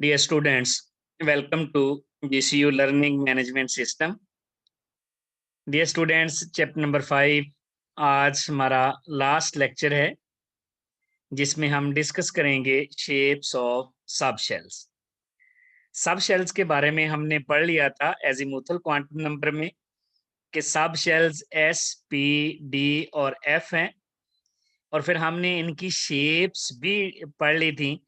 Dear students, welcome to GCU Learning Management System. Dear students, chapter number 5 आज हमारा last lecture है जिसमें हम डिस्कस करेंगे शेप्स ऑफ सब शेल्स। सब शेल्स के बारे में हमने पढ़ लिया था एजीमुथल क्वांटम नंबर में कि सब शेल्स एस, पी, डी और एफ हैं, और फिर हमने इनकी शेप्स भी पढ़ ली थी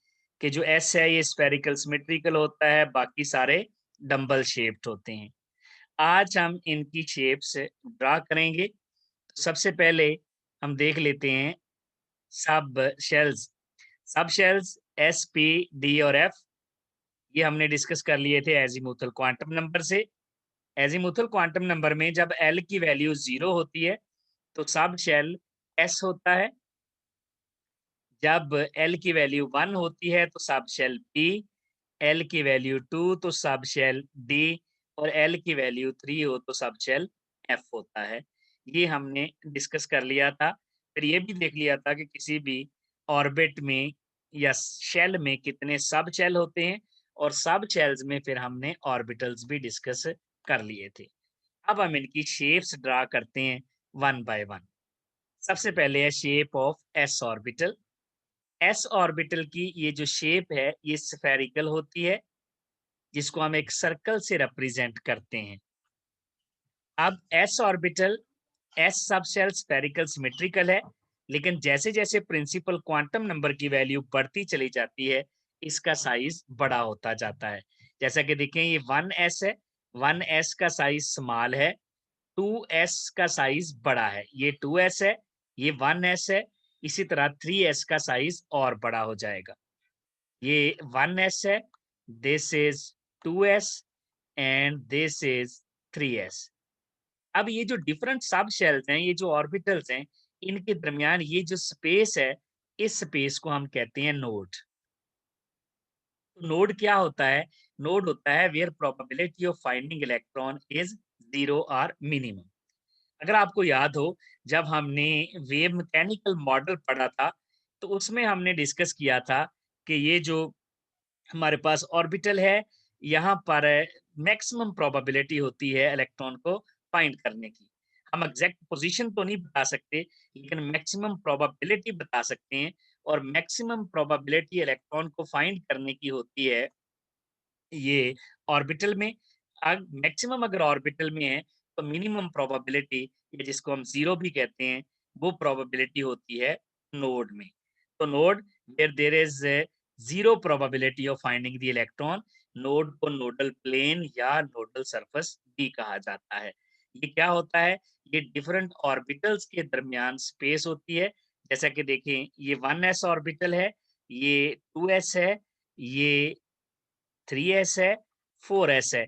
कि जो एस है ये स्फेरिकल सिमेट्रिकल होता है, बाकी सारे डंबल शेप्ड होते हैं। आज हम इनकी शेप्स ड्रा करेंगे। सबसे पहले हम देख लेते हैं सब शेल्स। सब शेल्स एस, पी, डी और एफ ये हमने डिस्कस कर लिए थे एजीमुथल क्वांटम नंबर से। एजीमुथल क्वांटम नंबर में जब एल की वैल्यू 0 होती है तो सब शेल एस होता है। जब एल की वैल्यू 1 होती है तो सब शेल पी, एल की वैल्यू 2 तो सब शेल डी, और एल की वैल्यू 3 हो तो सब शेल एफ होता है। ये हमने डिस्कस कर लिया था। फिर ये भी देख लिया था कि किसी भी ऑर्बिट में या शेल में कितने सब शेल होते हैं, और सब शेल्स में फिर हमने ऑर्बिटल्स भी डिस्कस कर लिए थे। अब हम इनकी शेप्स ड्रा करते हैं वन बाय वन। सबसे पहले है shape of S orbital. S orbital की ये जो शेप है ये स्फेरिकल होती है, जिसको हम एक सर्कल से रिप्रेजेंट करते हैं। अब S orbital, S subshell spherical symmetrical है, लेकिन जैसे जैसे प्रिंसिपल क्वांटम नंबर की वैल्यू बढ़ती चली जाती है इसका साइज बड़ा होता जाता है। जैसा कि देखें ये 1s है, 1s का साइज स्मॉल है, 2s का साइज बड़ा है, ये 2s है, ये 1s है, इसी तरह 3s का साइज और बड़ा हो जाएगा। ये 1s है, this is 2s and this is 3s। अब ये जो डिफरेंट सब शेल्स हैं, ये जो ऑर्बिटल्स हैं, इनके दरमियान ये जो स्पेस है, इस स्पेस को हम कहते हैं नोड। तो नोड क्या होता है? नोड होता है where probability of finding electron is 0 और मिनिमम। अगर आपको याद हो, जब हमने वेव मैकेनिकल मॉडल पढ़ा था तो उसमें हमने डिस्कस किया था कि ये जो हमारे पास ऑर्बिटल है, यहाँ पर मैक्सिमम प्रोबेबिलिटी होती है इलेक्ट्रॉन को फाइंड करने की। हम एग्जैक्ट पोजीशन तो नहीं बता सकते, लेकिन मैक्सिमम प्रोबेबिलिटी बता सकते हैं, और मैक्सिमम प्रोबेबिलिटी इलेक्ट्रॉन को फाइंड करने की होती है ये ऑर्बिटल में। मैक्सिमम अगर ऑर्बिटल में है तो मिनिमम प्रोबेबिलिटी, ये जिसको हम जीरो भी कहते हैं, वो प्रोबेबिलिटी होती है नोड में। तो node where there is zero probability of finding the electron, node को नोडल प्लेन या नोडल सरफेस भी कहा जाता है। ये क्या होता है? ये डिफरेंट ऑर्बिटल्स के दरमियान स्पेस होती है। जैसा कि देखें ये 1s ऑर्बिटल है, ये 2s है, ये 3s है, 4s है।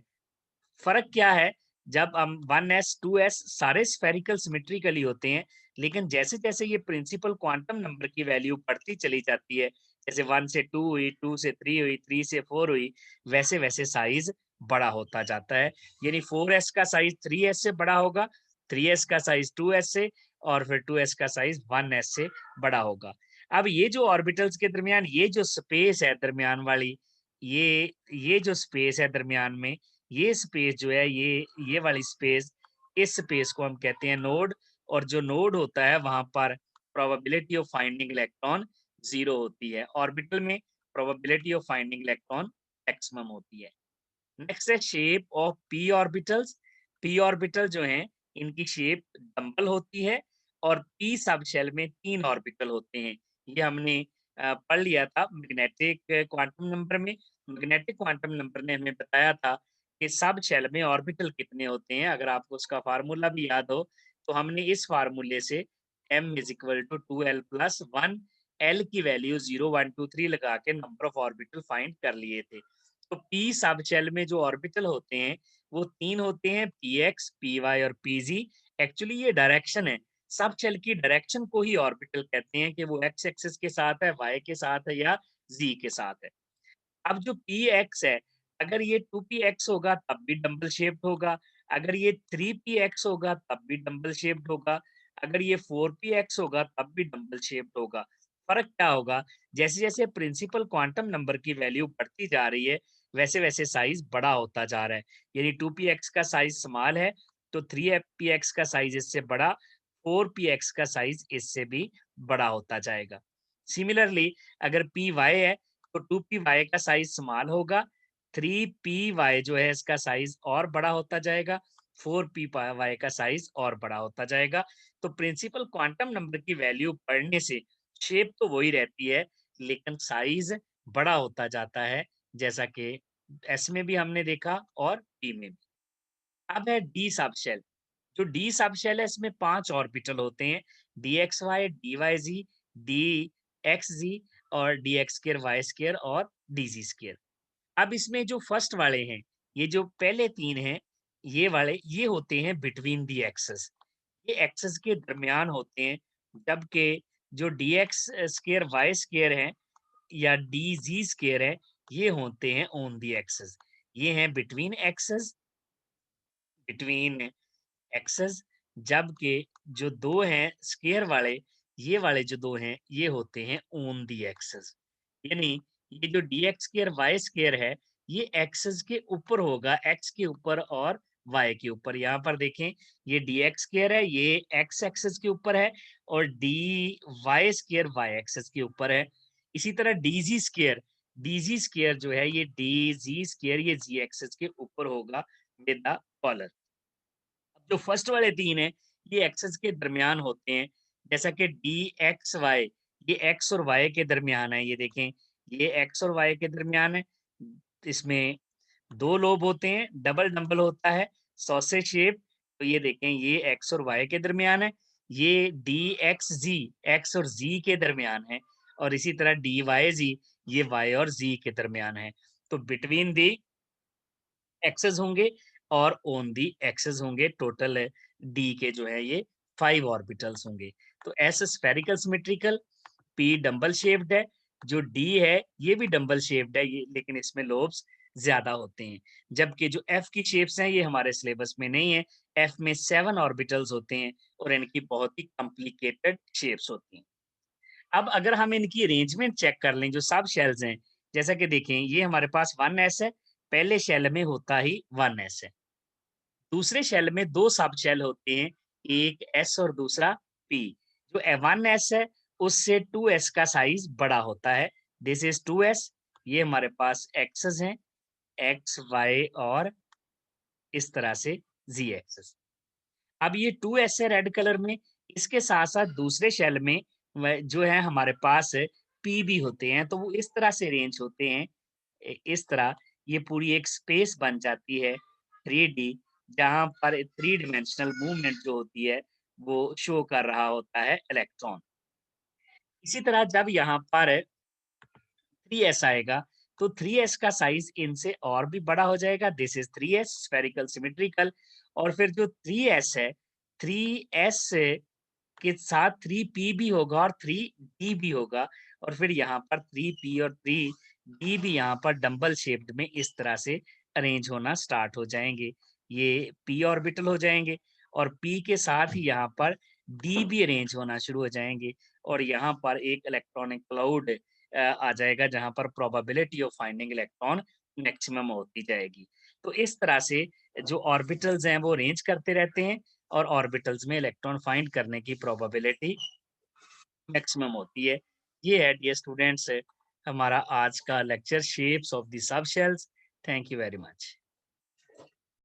फ़र्क क्या है? जब हम 1s, 2s सारे स्फेरिकल सिमेट्रिकली होते हैं, लेकिन जैसे-जैसे ये प्रिंसिपल क्वांटम नंबर की वैल्यू बढ़ती चली जाती है, जैसे 1 से 2 हुई, 2 से 3 हुई, 3 से 4 हुई, वैसे-वैसे साइज़ बड़ा होता जाता है। यानी 4s का साइज़ 3s से बड़ा होगा, 3s का साइज़ 2s से, और फिर 2s का साइज़ 1s से बड़ा होगा। अब ये जो ऑर्बिटल्स के दरमियान ये जो स्पेस है दरमियान वाली, ये जो स्पेस है दरमियान में, ये स्पेस जो है ये वाली स्पेस, इस स्पेस को हम कहते हैं नोड। और जो नोड होता है वहां पर प्रोबेबिलिटी ऑफ फाइंडिंग इलेक्ट्रॉन 0 होती है। ऑर्बिटल में probability of finding electron maximum होती है। नेक्स्ट है shape of P orbitals. P orbital जो हैं इनकी शेप डंबल होती है, और पी सब शेल में 3 ऑर्बिटल होते हैं। ये हमने पढ़ लिया था मैग्नेटिक क्वांटम नंबर में। मैग्नेटिक क्वांटम नंबर ने हमें बताया था कि सब शेल में ऑर्बिटल कितने होते हैं। अगर आपको उसका फार्मूला भी याद हो तो हमने इस फार्मूले से m is equal to 2l+1, l की वैल्यू 0 1 2 3 लगा के नंबर ऑफ ऑर्बिटल फाइंड कर लिए थे। तो पी सब शेल में जो ऑर्बिटल होते हैं वो 3 होते हैं, पी एक्स, पी वाई और पी जी। एक्चुअली ये डायरेक्शन है, सब शेल की डायरेक्शन को ही ऑर्बिटल कहते हैं कि वो एक्स एक्सिस के साथ है, वाई के साथ है या जी के साथ है। अब जो पी एक्स है, अगर ये 2px होगा तब भी डंबल शेप्ड होगा, अगर ये 3px होगा तब भी डंबल शेप्ड होगा, अगर ये 4px होगा तब भी डंबल शेप्ड होगा। फर्क क्या होगा, जैसे जैसे प्रिंसिपल क्वांटम नंबर की वैल्यू बढ़ती जा रही है, वैसे वैसे साइज बड़ा होता जा रहा है। यानी 2px का साइज स्मॉल है, तो 3px का साइज इससे बड़ा, 4px का साइज इससे भी बड़ा होता जाएगा। सिमिलरली अगर py है, तो 2py का साइज स्मॉल होगा, 3py जो है इसका साइज और बड़ा होता जाएगा, 4py का साइज और बड़ा होता जाएगा। तो प्रिंसिपल क्वांटम नंबर की वैल्यू बढ़ने से शेप तो वही रहती है, लेकिन साइज बड़ा होता जाता है, जैसा कि एस में भी हमने देखा और पी में भी। अब है डी सब शेल। जो डी सब शेल है, इसमें 5 ऑर्बिटल होते हैं, D X Y, D Y Z, D X Z और D X square Y square और डी जी स्केयर। अब इसमें जो फर्स्ट वाले हैं, ये जो पहले 3 हैं, ये वाले ये होते हैं बिटवीन दी एक्सेस। ये एक्सेस के दरमियान होते हैं, जबकि जो D X square Y square है या डी जी स्केयर है, ये होते हैं ऑन दी एक्सेस। ये हैं बिटवीन एक्सेस, जबकि जो 2 हैं स्केयर वाले, ये वाले जो 2 हैं, ये होते हैं ऑन दी एक्सेस। यानी ये जो D X square Y square है, ये एक्सेस के ऊपर होगा, एक्स के ऊपर और वाई के ऊपर। यहाँ पर देखें, ये डी एक्स स्केयर है, ये एक्स एक्सेस के ऊपर है, और D Y square Y axes के ऊपर है। इसी तरह डी जी स्केयर जो है, ये डी जी स्केयर ये जी एक्सेस के ऊपर होगा विद द कॉलर। जो फर्स्ट वाले 3 हैं, ये एक्सेस के दरमियान होते हैं, जैसा कि डी एक्स वाई, ये एक्स और वाई के दरमियान है। ये देखें, ये एक्स और वाई के दरमियान है। इसमें 2 लोब होते हैं, डबल डंबल होता है, सॉसेज शेप। तो ये देखें, ये एक्स और वाई के दरमियान है। ये डी एक्स जी, एक्स और जी के दरमियान है, और इसी तरह डी वाई जी, ये वाई और जी के दरमियान है। तो बिटवीन दी एक्सेस होंगे और ऑन दी एक्सेस होंगे। टोटल डी के जो है ये 5 ऑर्बिटल्स होंगे। तो S spherical symmetrical, P dumbbell shaped है, जो डी है ये भी डंबल शेप्ड है, ये लेकिन इसमें लोब्स ज्यादा होते हैं। जबकि जो एफ की शेप्स हैं, ये हमारे सिलेबस में नहीं है। एफ में 7 ऑर्बिटल्स होते हैं और इनकी बहुत ही कॉम्प्लिकेटेड शेप्स होती हैं। अब अगर हम इनकी अरेंजमेंट चेक कर लें, जो सब शेल्स हैं, जैसा कि देखें, ये हमारे पास 1s है, पहले शेल में होता ही 1s है। दूसरे शेल में 2 सब शेल होते हैं, एक एस और दूसरा पी। जो 1s है, उससे 2s का साइज बड़ा होता है। This is 2s। ये हमारे पास एक्सेस हैं, एक्स वाई और इस तरह से जी एक्सेस। अब ये 2s है रेड कलर में, इसके साथ साथ दूसरे शेल में जो है हमारे पास पी भी होते हैं, तो वो इस तरह से अरेंज होते हैं, इस तरह ये पूरी एक स्पेस बन जाती है 3D, जहां पर 3 डायमेंशनल मूवमेंट जो होती है वो शो कर रहा होता है इलेक्ट्रॉन। इसी तरह जब यहाँ पर 3s आएगा, तो 3s का साइज इनसे और भी बड़ा हो जाएगा। This is 3s spherical symmetrical. और फिर जो 3s है, 3s के साथ 3p भी होगा और 3d भी होगा, और फिर यहाँ पर 3p और 3d भी यहाँ पर डंबल शेप्ड में इस तरह से अरेंज होना स्टार्ट हो जाएंगे। ये p ऑर्बिटल हो जाएंगे, और p के साथ ही यहाँ पर d भी अरेंज होना शुरू हो जाएंगे, और यहाँ पर एक इलेक्ट्रॉनिक क्लाउड आ जाएगा, जहाँ पर probability of finding electron maximum होती जाएगी। तो इस तरह से जो ऑर्बिटल्स हैं वो अरेंज करते रहते हैं, और ऑर्बिटल्स में इलेक्ट्रॉन फाइंड करने की प्रोबेबिलिटी मैक्सिमम होती है। ये है डियर स्टूडेंट्स, हमारा आज का lecture shapes of the sub shells. Thank you very much.